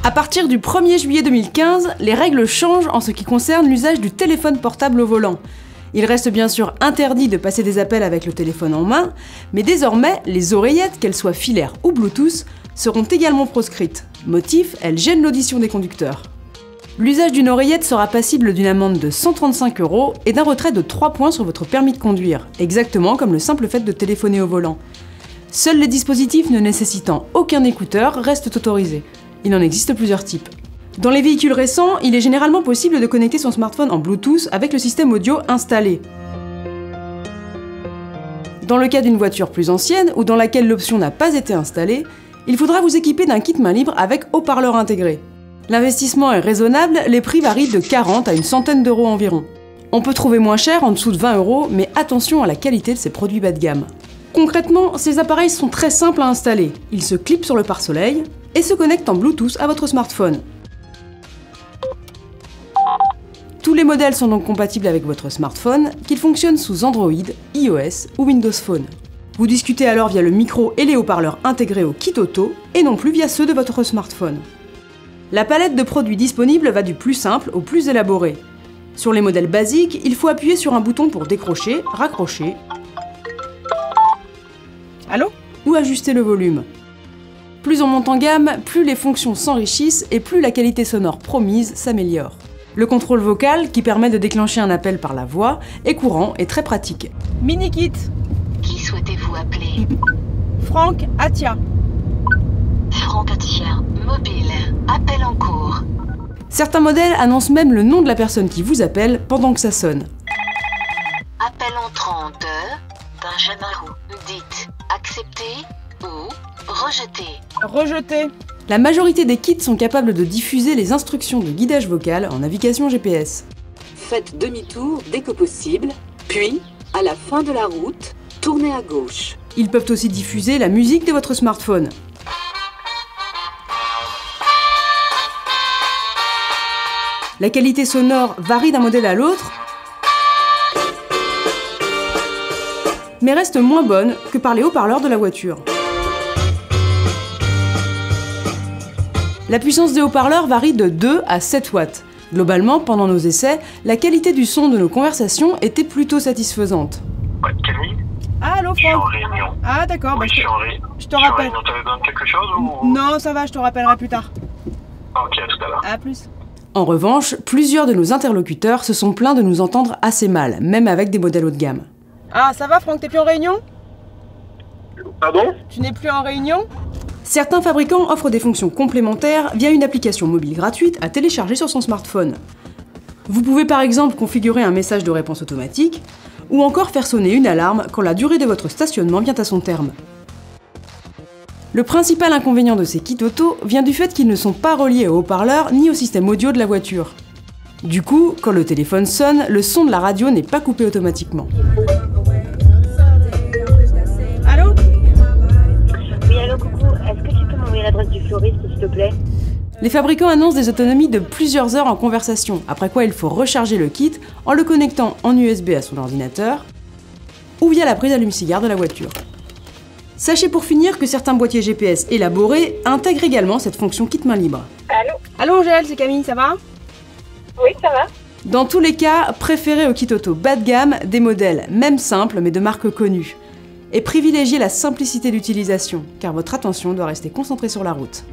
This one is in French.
À partir du 1er juillet 2015, les règles changent en ce qui concerne l'usage du téléphone portable au volant. Il reste bien sûr interdit de passer des appels avec le téléphone en main, mais désormais, les oreillettes, qu'elles soient filaires ou Bluetooth, seront également proscrites. Motif, elles gênent l'audition des conducteurs. L'usage d'une oreillette sera passible d'une amende de 135 € et d'un retrait de 3 points sur votre permis de conduire, exactement comme le simple fait de téléphoner au volant. Seuls les dispositifs ne nécessitant aucun écouteur restent autorisés. Il en existe plusieurs types. Dans les véhicules récents, il est généralement possible de connecter son smartphone en Bluetooth avec le système audio installé. Dans le cas d'une voiture plus ancienne ou dans laquelle l'option n'a pas été installée, il faudra vous équiper d'un kit main libre avec haut-parleur intégré. L'investissement est raisonnable, les prix varient de 40 à une centaine d'euros environ. On peut trouver moins cher, en dessous de 20 €, mais attention à la qualité de ces produits bas de gamme. Concrètement, ces appareils sont très simples à installer. Ils se clipent sur le pare-soleil et se connectent en Bluetooth à votre smartphone. Tous les modèles sont donc compatibles avec votre smartphone, qu'ils fonctionnent sous Android, iOS ou Windows Phone. Vous discutez alors via le micro et les haut-parleurs intégrés au kit auto, et non plus via ceux de votre smartphone. La palette de produits disponibles va du plus simple au plus élaboré. Sur les modèles basiques, il faut appuyer sur un bouton pour décrocher, raccrocher, Allô? ou ajuster le volume. Plus on monte en gamme, plus les fonctions s'enrichissent et plus la qualité sonore promise s'améliore. Le contrôle vocal, qui permet de déclencher un appel par la voix, est courant et très pratique. Mini-kit. Qui souhaitez-vous appeler? Franck Atia. Franck Atia, mobile. Appel en cours. Certains modèles annoncent même le nom de la personne qui vous appelle pendant que ça sonne. Appel entrant de Benjamin. Dites accepter ou rejeter. Rejeté. La majorité des kits sont capables de diffuser les instructions de guidage vocal en navigation GPS. Faites demi-tour dès que possible, puis, à la fin de la route, tournez à gauche. Ils peuvent aussi diffuser la musique de votre smartphone. La qualité sonore varie d'un modèle à l'autre, mais reste moins bonne que par les haut-parleurs de la voiture. La puissance des haut-parleurs varie de 2 à 7 watts. Globalement, pendant nos essais, la qualité du son de nos conversations était plutôt satisfaisante. Ouais, Camille, Allô je suis en Franck. réunion. Ah d'accord, Oui, bah, je suis en réunion. je te rappelle. T'avais besoin de quelque chose ou... Non, ça va, je te rappellerai plus tard. Ok, à tout à l'heure. À plus. En revanche, plusieurs de nos interlocuteurs se sont plaints de nous entendre assez mal, même avec des modèles haut de gamme. Ah, ça va Franck, t'es plus en réunion? Pardon? Tu n'es plus en réunion? Certains fabricants offrent des fonctions complémentaires via une application mobile gratuite à télécharger sur son smartphone. Vous pouvez par exemple configurer un message de réponse automatique, ou encore faire sonner une alarme quand la durée de votre stationnement vient à son terme. Le principal inconvénient de ces kits auto vient du fait qu'ils ne sont pas reliés au haut-parleur ni au système audio de la voiture. Du coup, quand le téléphone sonne, le son de la radio n'est pas coupé automatiquement. Allô? Oui, allô, coucou. Est-ce que tu peux m'envoyer l'adresse du fleuriste, s'il te plaît? Les fabricants annoncent des autonomies de plusieurs heures en conversation, après quoi il faut recharger le kit en le connectant en USB à son ordinateur ou via la prise allume-cigare de la voiture. Sachez pour finir que certains boîtiers GPS élaborés intègrent également cette fonction kit main libre. Allô? Allô Angèle, c'est Camille, ça va? Oui, ça va? Dans tous les cas, préférez au kit auto bas de gamme des modèles même simples mais de marques connues. Et privilégiez la simplicité d'utilisation, car votre attention doit rester concentrée sur la route.